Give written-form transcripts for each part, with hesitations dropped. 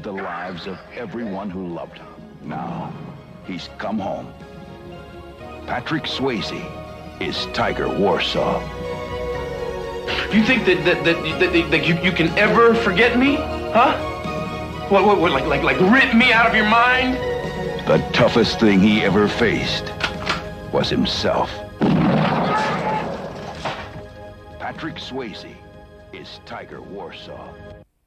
saved the lives of everyone who loved him. Now, he's come home. Patrick Swayze is Tiger Warsaw. You think that you can ever forget me? Huh? What, like rip me out of your mind? The toughest thing he ever faced was himself. Patrick Swayze is Tiger Warsaw.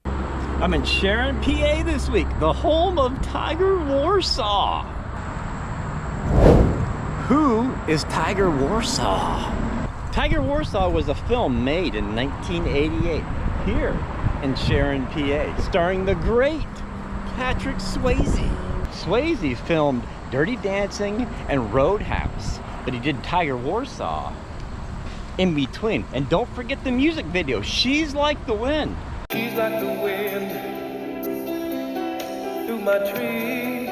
I'm in Sharon, PA this week, the home of Tiger Warsaw. Who is Tiger Warsaw? Tiger Warsaw was a film made in 1988 here in Sharon, PA, starring the great Patrick Swayze. Swayze filmed Dirty Dancing and Roadhouse, but he did Tiger Warsaw in between. And don't forget the music video, She's Like the Wind. She's like the wind through my tree.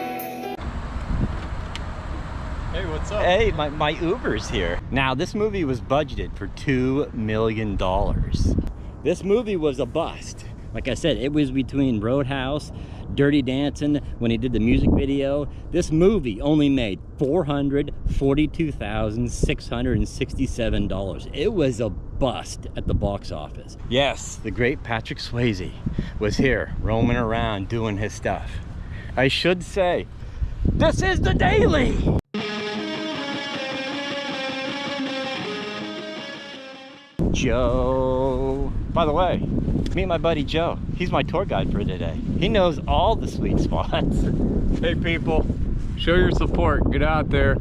Hey, what's up? Hey, my Uber's here. Now, this movie was budgeted for $2 million. This movie was a bust. Like I said, it was between Roadhouse, Dirty Dancing, when he did the music video. This movie only made $442,667. It was a bust at the box office. Yes, the great Patrick Swayze was here, roaming around, doing his stuff. I should say, this is The Daily! Joe. By the way, meet my buddy Joe. He's my tour guide for today. He knows all the sweet spots. Hey people, show your support. Get out there.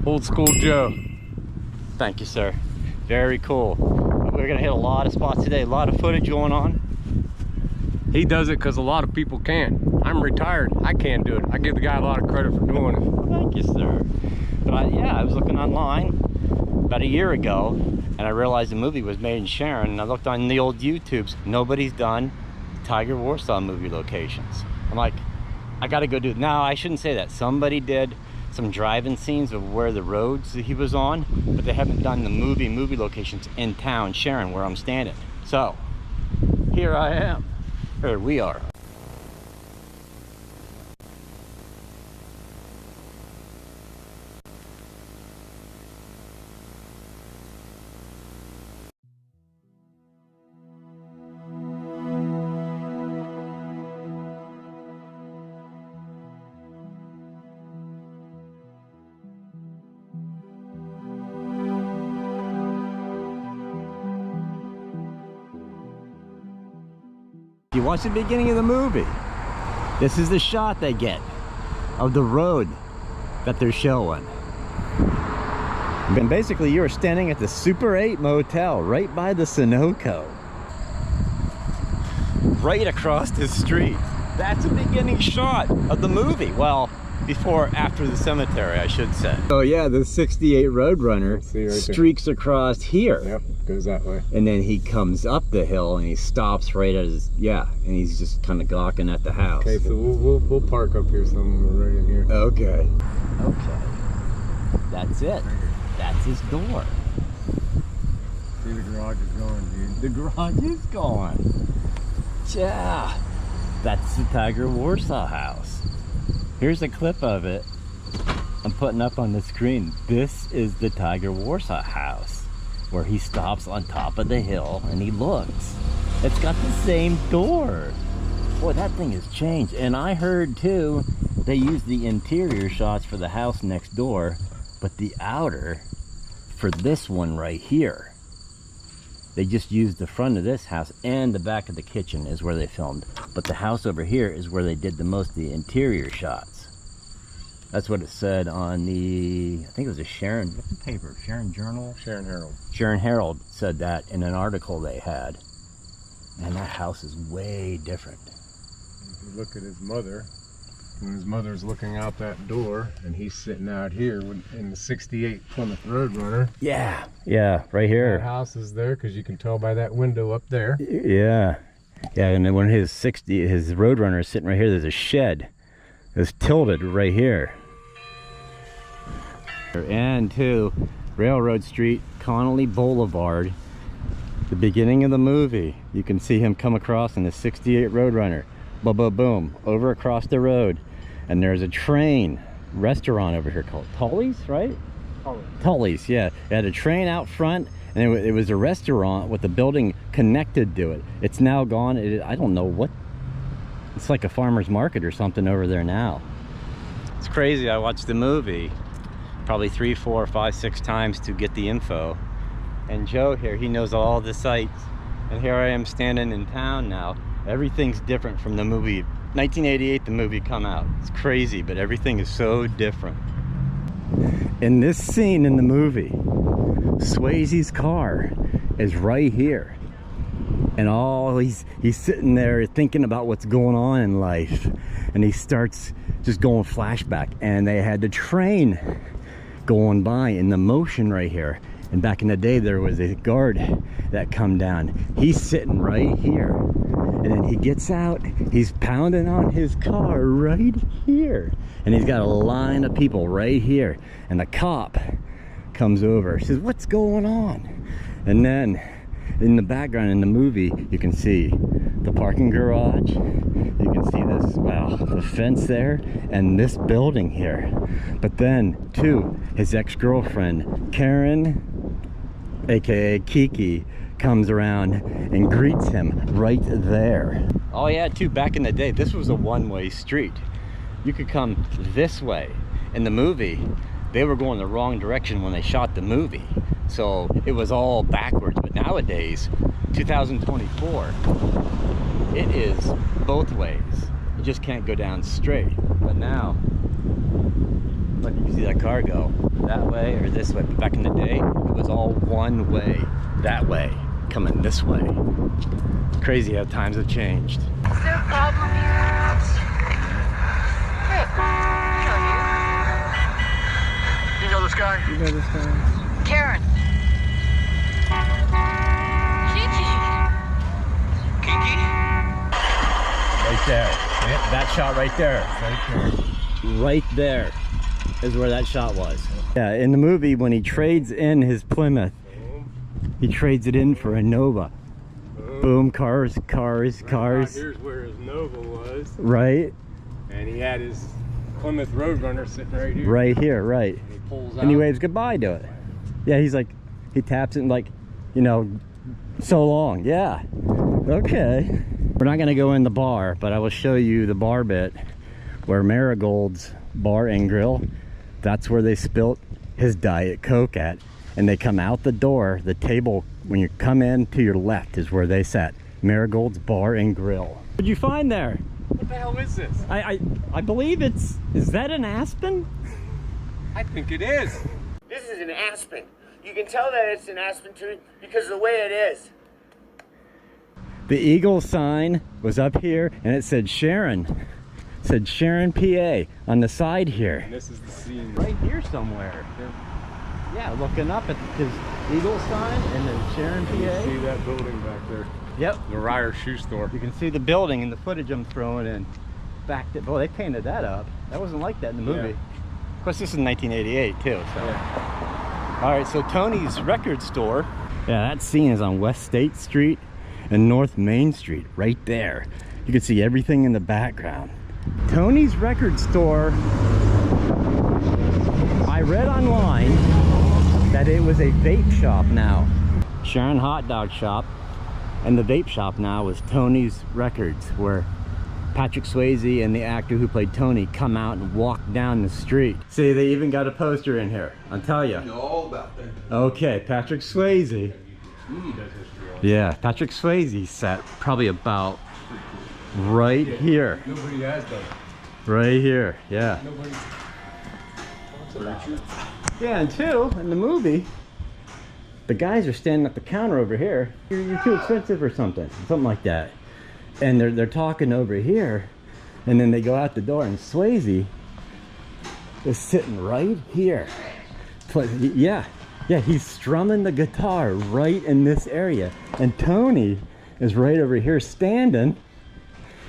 Old school Joe. Thank you, sir. Very cool. We're gonna hit a lot of spots today. A lot of footage going on. He does it because a lot of people can't. I'm retired. I can't do it. I give the guy a lot of credit for doing it. Thank you, sir. But yeah, I was looking online about a year ago, and I realized the movie was made in Sharon, and I looked on the old YouTubes. Nobody's done Tiger Warsaw movie locations. I'm like, I gotta go do it. Now, I shouldn't say that. Somebody did some driving scenes of where the roads that he was on, but they haven't done the movie locations in town, Sharon, where I'm standing. So, here I am. Here we are. If you watch the beginning of the movie, this is the shot they get of the road that they're showing. And basically, you're standing at the Super 8 Motel right by the Sunoco. Right across the street. That's the beginning shot of the movie. Well, after the cemetery, I should say. Oh yeah, the 68 Roadrunner streaks across here. Yep, goes that way. And then he comes up the hill and he stops right at his, and he's just kind of gawking at the house. Okay, so we'll park up here somewhere right in here. Okay. Okay. That's it. That's his door. See, the garage is going, dude. The garage is gone. Yeah. That's the Tiger Warsaw house. Here's a clip of it I'm putting up on the screen. This is the Tiger Warsaw house, where he stops on top of the hill and he looks. It's got the same door. Boy, that thing has changed. And I heard too, they used the interior shots for the house next door, but the outer for this one right here. They just used the front of this house, and the back of the kitchen is where they filmed. But the house over here is where they did the most of the interior shots. That's what it said on the, I think it was a Sharon paper, Sharon Journal? Sharon Herald. Sharon Herald said that in an article they had. And that house is way different. If you look at his mother, and his mother's looking out that door, and he's sitting out here in the 68 Plymouth Roadrunner. Yeah, yeah, right here. That house is there because you can tell by that window up there. Yeah, yeah, and then when his Roadrunner is sitting right here, there's a shed that's tilted right here. And to Railroad Street, Connolly Boulevard, the beginning of the movie, you can see him come across in the 68 Roadrunner. boom, over across the road. And there's a train restaurant over here called Tully's, right? Tully's, yeah. It had a train out front, and it was a restaurant with a building connected to it. It's now gone. I don't know what. It's like a farmer's market or something over there now. It's crazy. I watched the movie probably 3, 4, 5, 6 times to get the info. And Joe here, he knows all the sites. And here I am standing in town now. Everything's different from the movie. 1988, the movie come out. It's crazy, but everything is so different. In this scene in the movie, Swayze's car is right here. And he's sitting there thinking about what's going on in life. And he starts just going flashback. And they had the train going by in the motion right here. And back in the day, there was a guard that come down. He's sitting right here. And then he gets out, he's pounding on his car right here. And he's got a line of people right here. And the cop comes over, says, "What's going on?" And then in the background in the movie, you can see the parking garage. You can see this, wow, the fence there and this building here. But then, too, his ex-girlfriend, Karen, aka Kiki, comes around and greets him right there. Oh yeah, too, back in the day, this was a one-way street. You could come this way. In the movie, they were going the wrong direction when they shot the movie. So it was all backwards. But nowadays, 2024, it is both ways. You just can't go down straight. But now, look, you can see that car go that way or this way. But back in the day, it was all one way, that way, coming this way. Crazy how times have changed. Is there a problem here? Rick, You know this guy? You know this guy? Karen. Kiki. Right there. That shot right there. Right there is where that shot was. Yeah, in the movie, when he trades in his Plymouth, he trades it in for a Nova. Boom, cars. Here's where his Nova was. Right? And he had his Plymouth Roadrunner sitting right here. Right here, right. And he pulls out. And he waves goodbye to it. Yeah, he's like, he taps it and like, you know, so long. Yeah. Okay. We're not gonna go in the bar, but I will show you the bar bit where Marigold's Bar and Grill, that's where they spilt his Diet Coke at. And they come out the door, the table, when you come in to your left is where they sat. Marigold's Bar and Grill. What'd you find there? What the hell is this? I believe is that an aspen? I think it is. This is an aspen. You can tell that it's an aspen tree because of the way it is. The Eagle sign was up here and it said Sharon. It said Sharon, PA on the side here. And this is the scene Right here somewhere. Yeah, looking up at his Eagle sign and then Sharon, You PA. see that building back there? Yep. The Ryer shoe store. You can see the building and the footage I'm throwing in. Back to, oh, they painted that up. That wasn't like that in the movie. Yeah. Of course, this is 1988 too. So. Yeah. All right, so Tony's record store. Yeah, that scene is on West State Street and North Main Street, right there. You can see everything in the background. Tony's record store. I read online that it was a vape shop now. Sharon hot dog shop. And the vape shop now is Tony's Records, where Patrick Swayze and the actor who played Tony come out and walk down the street. See, they even got a poster in here. I'll tell you. All about that. Okay, Patrick Swayze. Yeah, Patrick Swayze sat probably about right here. Nobody has that. Right here, yeah. Nobody. Yeah, and two, in the movie, the guys are standing at the counter over here. You're too expensive or something like that. And they're talking over here, and then they go out the door, and Swayze is sitting right here. Yeah, he's strumming the guitar right in this area. And Tony is right over here standing.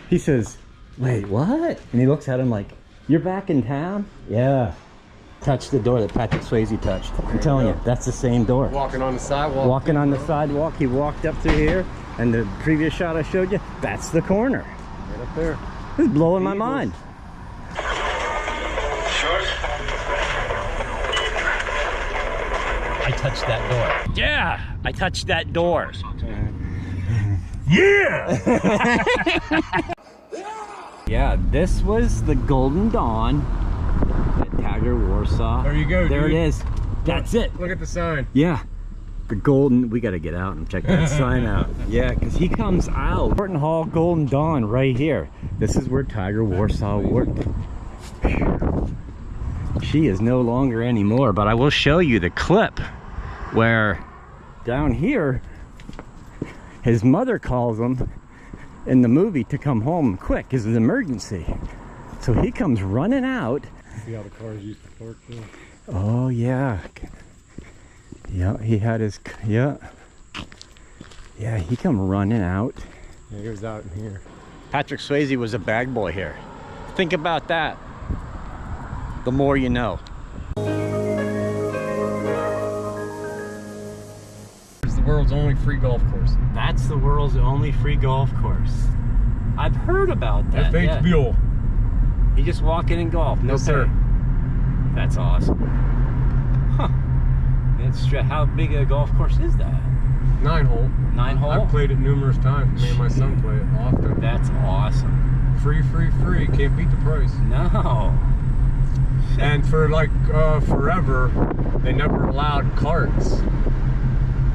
He says, "Wait, what?" And he looks at him like, "You're back in town?" Yeah. Touch the door that Patrick Swayze touched. I'm telling you, that's the same door. Walking on the sidewalk. Walking on the sidewalk, he walked up through here, and the previous shot I showed you, that's the corner. Right up there. This is blowing my mind. I touched that door. Yeah, I touched that door. Yeah! Yeah, this was the Golden Dawn at Tiger Warsaw. There you go, There dude. it is. That's it. Look at the sign. Yeah. The Golden, we gotta get out and check that sign out. Yeah, because he comes out. Horton Hall Golden Dawn right here. This is where Tiger Warsaw worked. She is no longer anymore, but I will show you the clip where down here his mother calls him in the movie to come home quick. It's an emergency. So he comes running out. See how the cars used to park there? Oh yeah. Yeah, he had his, yeah. Yeah, he come running out. Yeah, he was out in here. Patrick Swayze was a bag boy here. Think about that. The more you know. It's the world's only free golf course. That's the world's only free golf course. I've heard about that. TITUSVILLE. Yeah. You just walk in and golf. No Yes, pay. sir. That's awesome. Huh. How big a golf course is that? 9-hole. 9-hole? I've played it numerous times. Me and my son play it often. That's awesome. Free. Can't beat the price. No. And for like forever, they never allowed carts.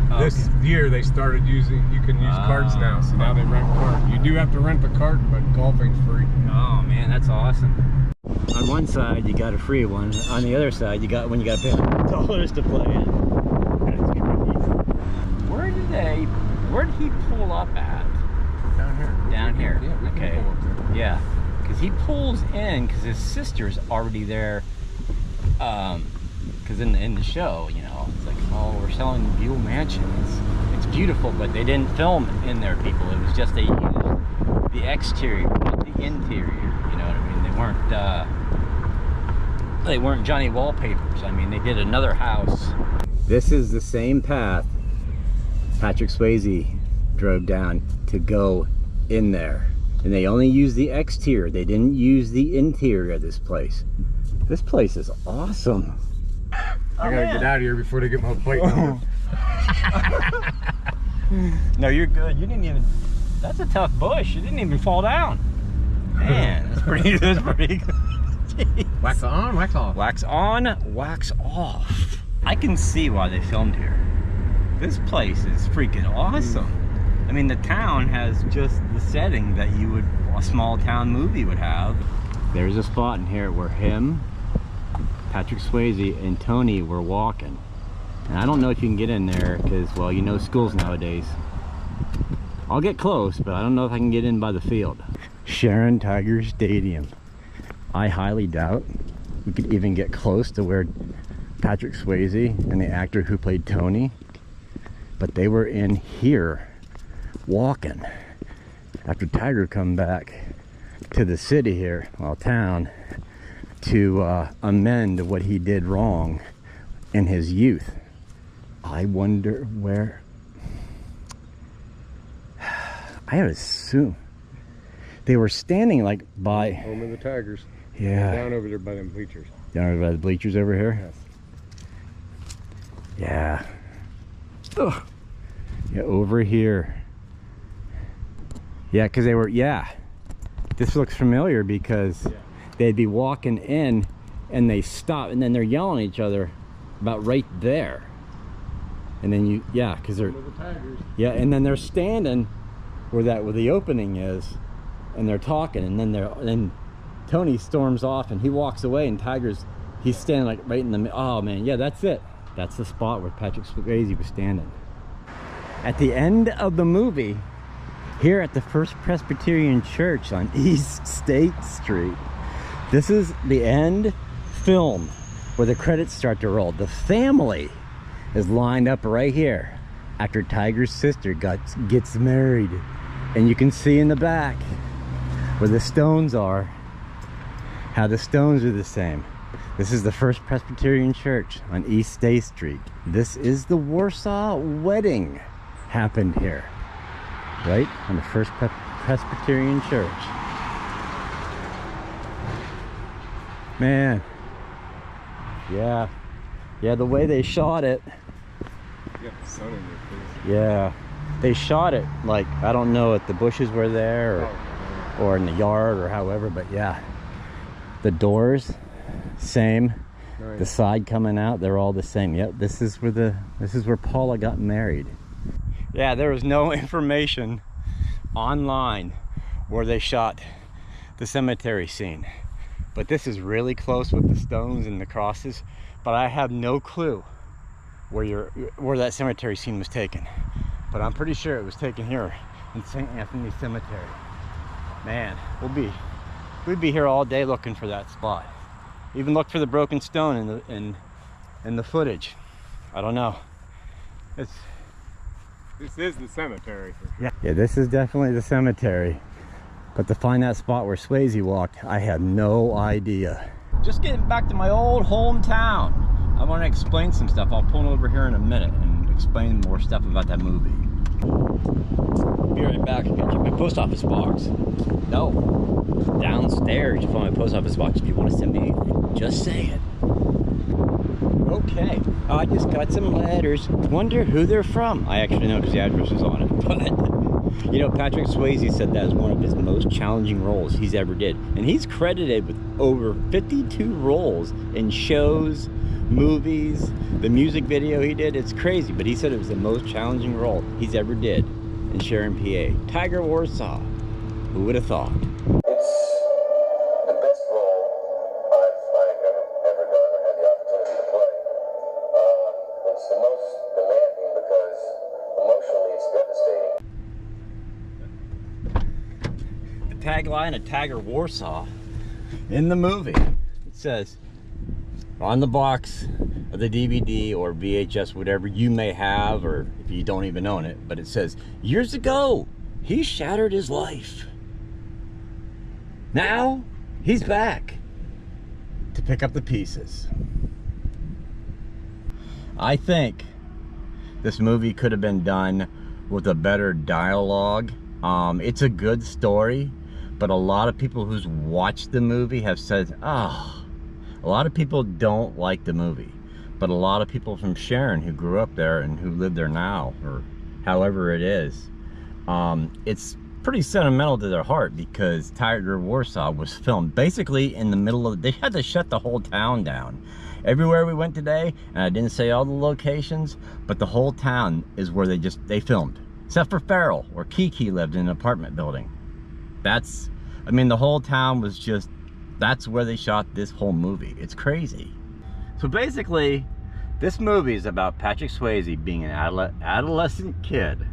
Okay. This year they started using, you can use carts now. So now they rent carts. You do have to rent the cart, but golfing's free. Oh man, that's awesome. On one side you got a free one. On the other side you got when you got to pay $100 to play it. That's crazy. Where did he pull up at? Down here. Down here. Yeah, we okay. can pull up there. Yeah, because he pulls in because his sister's already there. Because in the show, you know, it's like, oh, we're selling Buell Mansion. It's beautiful, but they didn't film in there, people. It was just they used the exterior, not the interior. You know what I mean? They weren't Johnny Wallpapers. I mean, they did another house. This is the same path Patrick Swayze drove down to go in there, and they only used the exterior. They didn't use the interior of this place. This place is awesome. I gotta get out of here before they get my plate number. No, you're good. You didn't even. That's a tough bush. You didn't even fall down. Man, that's pretty. That's pretty good. Jeez. Wax on, wax off. Wax on, wax off. I can see why they filmed here. This place is freaking awesome. I mean, the town has just the setting that a small town movie would have. There's a spot in here where him, Patrick Swayze, and Tony were walking. And I don't know if you can get in there because, well, you know schools nowadays. I'll get close, but I don't know if I can get in by the field. Sharon Tiger Stadium. I highly doubt we could even get close to where Patrick Swayze and the actor who played Tony, but they were in here walking after Tiger come back to the city here, well, town, to amend what he did wrong in his youth. I wonder where. I would assume they were standing like by Home of the Tigers. Yeah. Down over there by them bleachers. Down over by the bleachers over here. Yes. Yeah. Ugh. Yeah, over here. Yeah, because they were, yeah. This looks familiar because they'd be walking in and they stop and then they're yelling at each other about right there. And then you, yeah, because they're, yeah, and then they're standing where the opening is and they're talking, and then Tony storms off and he walks away and he's standing like right in the, oh man, yeah, that's it. That's the spot where Patrick Swayze was standing. At the end of the movie, here at the First Presbyterian Church on East State Street, this is the end film where the credits start to roll. The family is lined up right here after Tiger's sister gets married, and you can see in the back where the stones are, how the stones are the same. This is the First Presbyterian Church on East State Street. This is the Warsaw wedding happened here, right on the First Presbyterian Church. Man. Yeah. Yeah, the way they shot it. You got the sun in your face. Yeah. They shot it like, I don't know if the bushes were there or in the yard or however, but yeah. The doors, same. Nice. The side coming out, they're all the same. Yep, this is where Paula got married. Yeah, there was no information online where they shot the cemetery scene, but this is really close with the stones and the crosses, but I have no clue where that cemetery scene was taken, but I'm pretty sure it was taken here in St. Anthony Cemetery. Man, we'd be here all day looking for that spot. Even look for the broken stone in the footage. I don't know. This is the cemetery. For sure. Yeah, this is definitely the cemetery. But to find that spot where Swayze walked, I had no idea. Just getting back to my old hometown. I want to explain some stuff. I'll pull over here in a minute and explain more stuff about that movie. Be right back. I gotta check my post office box. No, downstairs you find my post office box. If you want to send me anything, just say it. Okay, I just got some letters. Wonder who they're from. I actually know because the address is on it. But you know, Patrick Swayze said that is one of his most challenging roles he's ever did, and he's credited with over 52 roles in shows, movies, the music video he did. It's crazy, but he said it was the most challenging role he's ever did in Sharon, PA. Tiger Warsaw. Who would have thought? It's the best role I've ever done or had the opportunity to play. It's the most demanding because emotionally it's devastating. The tagline of Tiger Warsaw in the movie, it says on the box of the DVD or VHS, whatever you may have, or if you don't even own it, but it says, years ago, he shattered his life. Now, he's back to pick up the pieces. I think this movie could have been done with a better dialogue. It's a good story, but a lot of people who's watched the movie have said, a lot of people don't like the movie, but a lot of people from Sharon who grew up there and who live there now, or however it is, it's pretty sentimental to their heart because Tiger Warsaw was filmed basically in the middle of, they had to shut the whole town down. Everywhere we went today, and I didn't say all the locations, but the whole town is where they filmed. Except for Farrell, where Kiki lived in an apartment building. I mean, the whole town was just, that's where they shot this whole movie. It's crazy. So basically, this movie is about Patrick Swayze being an adolescent kid.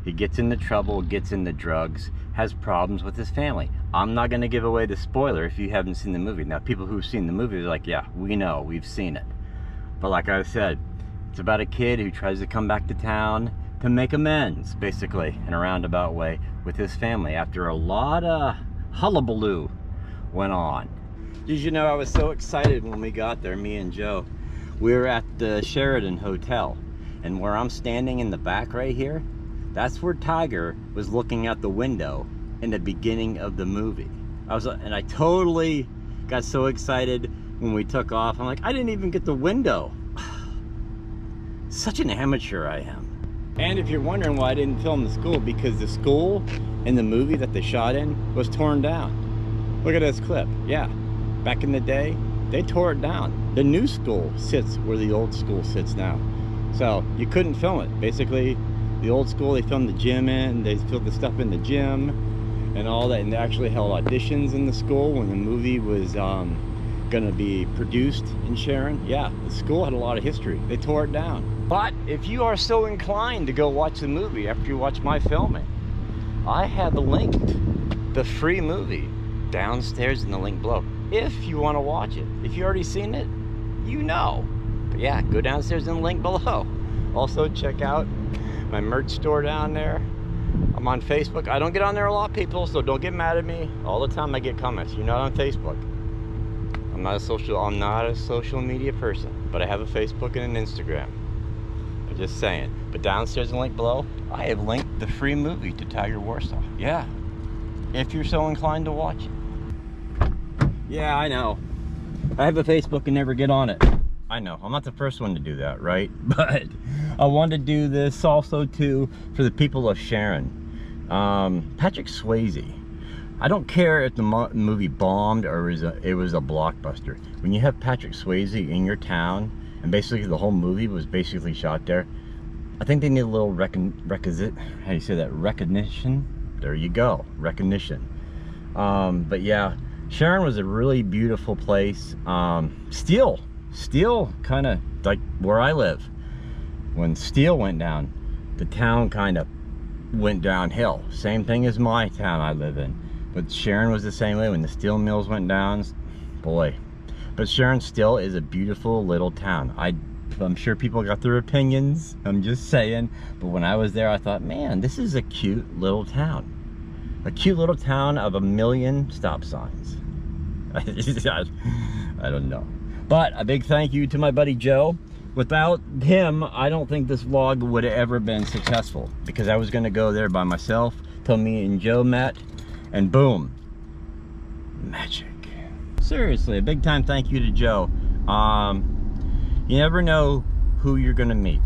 He gets into trouble, gets into drugs, has problems with his family. I'm not going to give away the spoiler if you haven't seen the movie. Now, people who've seen the movie are like, yeah, we know, we've seen it. But like I said, it's about a kid who tries to come back to town to make amends, basically, in a roundabout way, with his family after a lot of hullabaloo went on. Did you know I was so excited when we got there, me and Joe? We were at the Sheraton Hotel, and where I'm standing in the back right here, that's where Tiger was looking out the window in the beginning of the movie. And I totally got so excited when we took off. I'm like, I didn't even get the window. Such an amateur I am. And if you're wondering why I didn't film the school, because the school in the movie that they shot in was torn down. Look at this clip. Yeah, back in the day, they tore it down. The new school sits where the old school sits now. So you couldn't film it. Basically, the old school, they filmed the gym in, they filmed the stuff in the gym and all that, and they actually held auditions in the school when the movie was gonna be produced in Sharon. Yeah, the school had a lot of history. They tore it down. But if you are so inclined to go watch the movie after you watch my filming, I have linked the free movie downstairs in the link below if you want to watch it. If you already seen it, you know. But yeah, go downstairs in the link below. Also check out my merch store down there. I'm on Facebook. I don't get on there a lot, people, so don't get mad at me. All the time I get comments. You're not on Facebook. I'm not a social media person, but I have a Facebook and an Instagram. I'm just saying. But downstairs in the link below, I have linked the free movie to Tiger Warsaw. Yeah, if you're so inclined to watch it. Yeah, I know. I have a Facebook and never get on it. I know, I'm not the first one to do that, right? But I wanted to do this also too for the people of Sharon. Patrick Swayze. I don't care if the movie bombed or it was a blockbuster. When you have Patrick Swayze in your town, and basically the whole movie was basically shot there, I think they need a little requisite, how do you say that, recognition? There you go, recognition. But yeah, Sharon was a really beautiful place. Still kind of like where I live. When steel went down, the town kind of went downhill. Same thing as my town I live in. But Sharon was the same way. When the steel mills went down, boy. But Sharon still is a beautiful little town. I'm sure people got their opinions, I'm just saying. But when I was there, I thought, man, this is a cute little town. A cute little town of 1 million stop signs. I don't know. But a big thank you to my buddy Joe. Without him, I don't think this vlog would have ever been successful, because I was going to go there by myself till me and Joe met, and boom, magic. Seriously, a big time thank you to Joe. You never know who you're going to meet.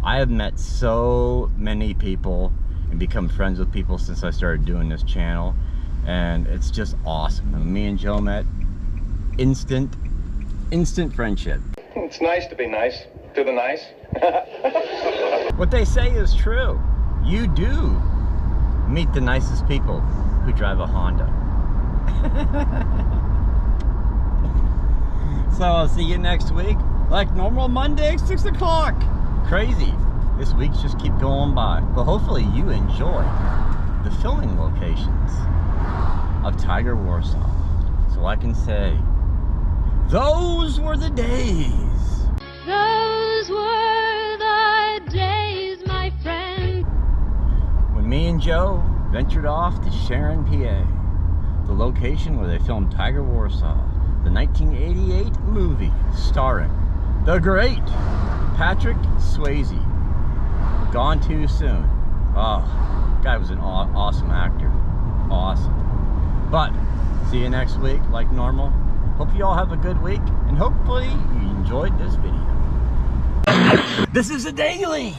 I have met so many people and become friends with people since I started doing this channel, and it's just awesome. And me and Joe met, instant friendship. It's nice to be nice to the nice. What they say is true. You do meet the nicest people who drive a Honda. So I'll see you next week, like normal, Monday, 6 o'clock. Crazy. This week's just keep going by. But hopefully you enjoy the filming locations of Tiger Warsaw. So I can say, those were the days. Those were the days, my friend. When me and Joe ventured off to Sharon, PA, the location where they filmed Tiger Warsaw, the 1988 movie starring the great Patrick Swayze. Gone too soon. Oh, guy was an awesome actor. Awesome. But see you next week like normal. Hope you all have a good week, and hopefully you enjoyed this video. This is a daily.